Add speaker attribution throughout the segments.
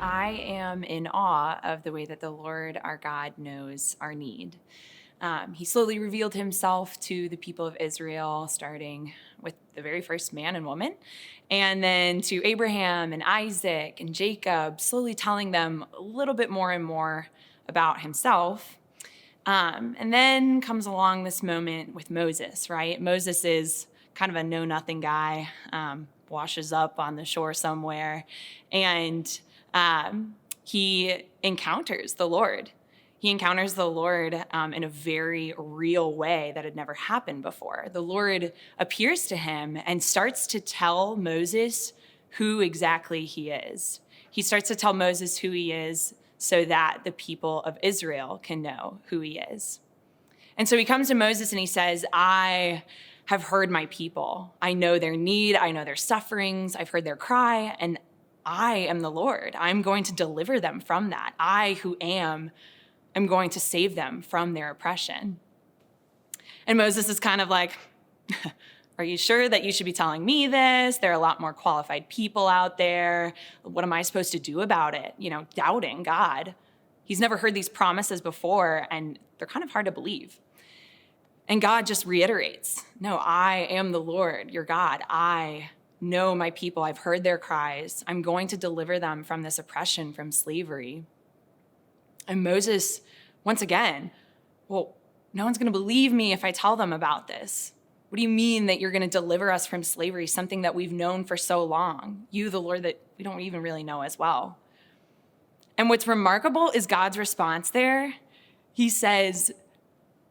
Speaker 1: I am in awe of the way that the Lord our God knows our need. He slowly revealed himself to the people of Israel, starting with the very first man and woman, and then to Abraham and Isaac and Jacob, slowly telling them a little bit more and more about himself. And then comes along this moment with Moses, right? Moses is kind of a know-nothing guy, washes up on the shore somewhere, and he encounters the Lord. He encounters the Lord in a very real way that had never happened before. The Lord appears to him and starts to tell Moses who exactly he is. He starts to tell Moses who he is so that the people of Israel can know who he is. And so he comes to Moses and he says, I have heard my people. I know their need. I know their sufferings. I've heard their cry, and I am the Lord. I'm going to deliver them from that. I who am going to save them from their oppression. And Moses is kind of like, are you sure that you should be telling me this? There are a lot more qualified people out there. What am I supposed to do about it? Doubting God. He's never heard these promises before, and they're kind of hard to believe. And God just reiterates, no, I am the Lord, your God. I know my people. I've heard their cries. I'm going to deliver them from this oppression, from slavery. And Moses, once again, well, no one's going to believe me if I tell them about this. What do you mean that you're going to deliver us from slavery, something that we've known for so long? You, the Lord, that we don't even really know as well. And what's remarkable is God's response there. He says,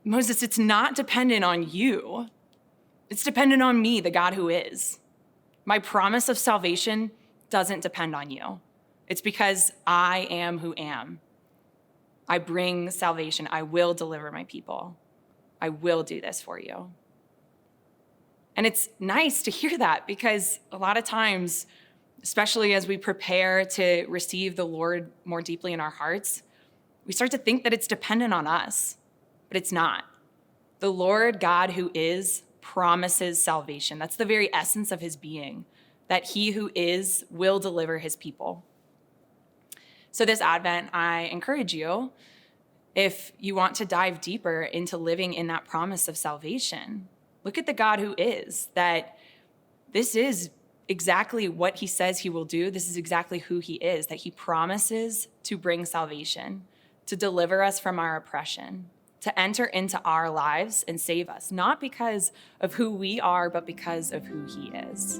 Speaker 1: Moses, it's not dependent on you. It's dependent on me, the God who is. My promise of salvation doesn't depend on you. It's because I am who am. I bring salvation. I will deliver my people. I will do this for you. And it's nice to hear that, because a lot of times, especially as we prepare to receive the Lord more deeply in our hearts, we start to think that it's dependent on us, but it's not. The Lord God who is promises salvation. That's the very essence of his being, that he who is will deliver his people. So this Advent, I encourage you, if you want to dive deeper into living in that promise of salvation, look at the God who is, that this is exactly what he says he will do. This is exactly who he is, that he promises to bring salvation, to deliver us from our oppression, to enter into our lives and save us, not because of who we are, but because of who he is.